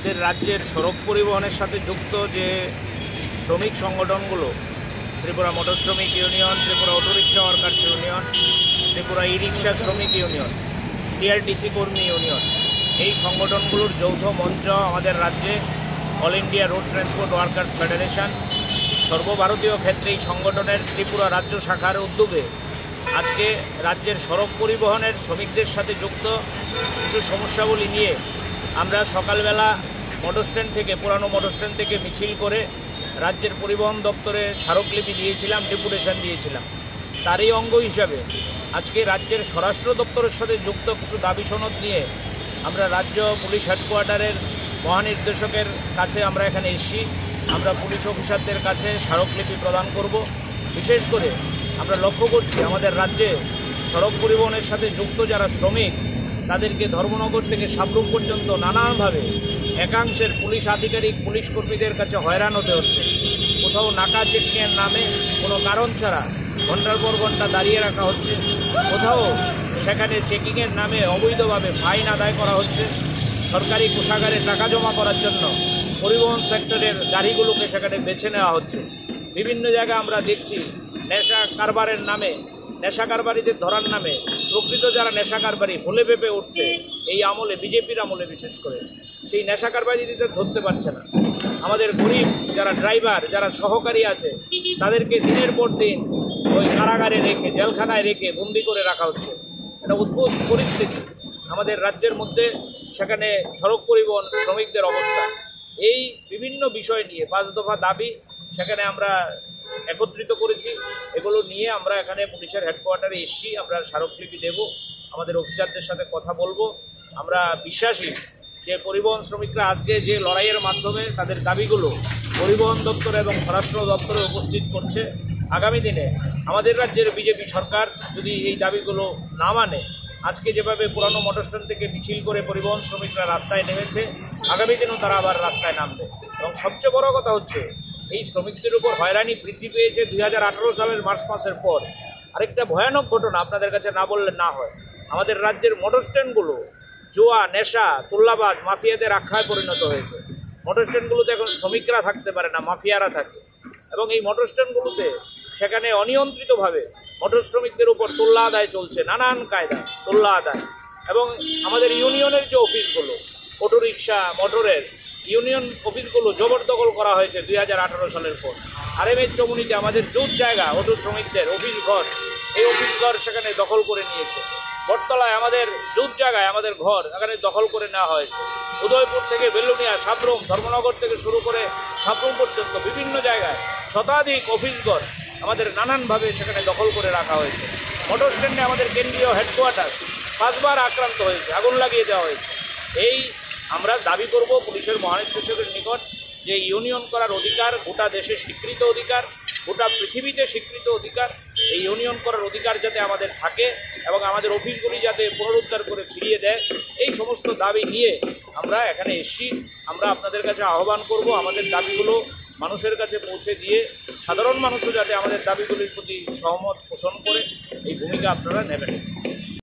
আমাদের রাজ্যের সড়ক পরিবহনের সাথে যুক্ত যে শ্রমিক সংগঠনগুলো, ত্রিপুরা মোটর শ্রমিক union, Tripura autorickshaw workers union, Tripura e rickshaw শ্রমিক ইউনিয়ন, টিআরটিসি কর্মী ইউনিয়ন, এই সংগঠনগুলোর যৌথ মঞ্চ আমাদের রাজ্যে all India road transport workers federation সর্বভারতীয় ক্ষেত্রে এই সংগঠনের ত্রিপুরা রাজ্য শাখার উদ্যোগে আজকে রাজ্যের সড়ক পরিবহনের শ্রমিকদের সাথে যুক্ত কিছু সমস্যাগুলি নিয়ে আমরা সকালবেলা মোটর স্ট্যান্ড থেকে, পুরানো মোটর স্ট্যান্ড থেকে মিছিল করে রাজ্যের পরিবহন দপ্তরে স্মারকলিপি দিয়েছিলাম, ডেপুটেশন দিয়েছিলাম। তারই অঙ্গ হিসাবে আজকে রাজ্যের স্বরাষ্ট্র দপ্তরের সাথে যুক্ত কিছু দাবি সনদ নিয়ে আমরা রাজ্য পুলিশ হেডকোয়ার্টারের মহানির্দেশকের কাছে আমরা এখানে এসেছি। আমরা পুলিশ অফিসারদের কাছে স্মারকলিপি প্রদান করব। বিশেষ করে আমরা লক্ষ্য করছি আমাদের রাজ্যে সড়ক পরিবহনের সাথে যুক্ত যারা শ্রমিক, তাদেরকে ধর্মনগর থেকে সাবরুম পর্যন্ত নানানভাবে একাংশের পুলিশ আধিকারিক, পুলিশ কর্মীদের কাছে হয়রান হতে হচ্ছে। কোথাও নাকা চেকিংয়ের নামে কোনো কারণ ছাড়া ঘন্টার পর ঘন্টা দাঁড়িয়ে রাখা হচ্ছে, কোথাও সেখানে চেকিংয়ের নামে অবৈধভাবে ফাইন আদায় করা হচ্ছে। সরকারি কোষাগারে টাকা জমা করার জন্য পরিবহন সেক্টরের গাড়িগুলোকে সেখানে বেছে নেওয়া হচ্ছে। বিভিন্ন জায়গায় আমরা দেখছি নেশা কারবারের নামে, নেশা কারবারিদের ধরার নামে প্রকৃত যারা নেশা কারবারি ফুলে পেঁপে উঠছে এই আমলে, বিজেপির আমলে বিশেষ করে, সেই নেশা কারবারিদের ধরতে পারছে না। আমাদের গরিব যারা ড্রাইভার, যারা সহকারী আছে, তাদেরকে দিনের পর দিন ওই কারাগারে রেখে, জেলখানায় রেখে বন্দি করে রাখা হচ্ছে। একটা অদ্ভুত পরিস্থিতি আমাদের রাজ্যের মধ্যে। সেখানে সড়ক পরিবহন শ্রমিকদের অবস্থা, এই বিভিন্ন বিষয় নিয়ে 5 দফা দাবি সেখানে আমরা একত্রিত করেছি। এগুলো নিয়ে আমরা এখানে পুলিশের হেডকোয়ার্টারে এসেছি। আমরা স্মারকলিপি দেব, আমাদের অফিসারদের সাথে কথা বলবো। আমরা বিশ্বাসী যে পরিবহন শ্রমিকরা আজকে যে লড়াইয়ের মাধ্যমে তাদের দাবিগুলো পরিবহন দপ্তর এবং স্বরাষ্ট্র দপ্তরে উপস্থিত করছে, আগামী দিনে আমাদের রাজ্যের বিজেপি সরকার যদি এই দাবিগুলো না মানে, আজকে যেভাবে পুরানো মোটর স্ট্যান্ড থেকে মিছিল করে পরিবহন শ্রমিকরা রাস্তায় নেমেছে, আগামী দিনেও তারা আবার রাস্তায় নামবে। এবং সবচেয়ে বড় কথা হচ্ছে এই শ্রমিকদের উপর হয়রানি বৃদ্ধি পেয়েছে 2018 সালের মার্চ মাসের পর। আরেকটা ভয়ানক ঘটনা আপনাদের কাছে না বললে না হয়, আমাদের রাজ্যের মোটর স্ট্যান্ডগুলো জুয়া, নেশা, তোল্লাবাজ, মাফিয়াদের আখ্যায় পরিণত হয়েছে। মোটর স্ট্যান্ডগুলোতে এখন শ্রমিকরা থাকতে পারে না, মাফিয়ারা থাকে। এবং এই মোটর স্ট্যান্ডগুলোতে সেখানে অনিয়ন্ত্রিতভাবে মোটর শ্রমিকদের উপর তোল্লা আদায় চলছে, নানান কায়দায় তোল্লা আদায়। এবং আমাদের ইউনিয়নের যে অফিসগুলো, অটোরিক্সা মোটরের ইউনিয়ন অফিসগুলো জবরদখল করা হয়েছে 2018 সালের পর। আরএমএর চমুনিতে আমাদের জুট জায়গা, অটো শ্রমিকদের অফিস ঘর, এই অফিস ঘর সেখানে দখল করে নিয়েছে। বটতলায় আমাদের জুট জায়গায় আমাদের ঘর এখানে দখল করে নেওয়া হয়েছে। উদয়পুর থেকে বেলুনিয়া, সাবরুম, ধর্মনগর থেকে শুরু করে সাবরুম পর্যন্ত বিভিন্ন জায়গায় শতাধিক অফিস ঘর আমাদের নানানভাবে সেখানে দখল করে রাখা হয়েছে। মোটর স্ট্যান্ডে আমাদের কেন্দ্রীয় হেডকোয়ার্টার 5 বার আক্রান্ত হয়েছে, আগুন লাগিয়ে দেওয়া হয়েছে। এই আমরা দাবি করব পুলিশের মহানির্দেশকের নিকট যে ইউনিয়ন করার অধিকার গোটা দেশে স্বীকৃত অধিকার, গোটা পৃথিবীতে স্বীকৃত অধিকার। এই ইউনিয়ন করার অধিকার যাতে আমাদের থাকে এবং আমাদের অফিসগুলি যাতে পুনরুদ্ধার করে ফিরিয়ে দেয়, এই সমস্ত দাবি নিয়ে আমরা এখানে এসেছি। আমরা আপনাদের কাছে আহ্বান করব আমাদের দাবিগুলো মানুষের কাছে পৌঁছে দিয়ে সাধারণ মানুষও যাতে আমাদের দাবিগুলির প্রতি সহমত পোষণ করে, এই ভূমিকা আপনারা নেবেন।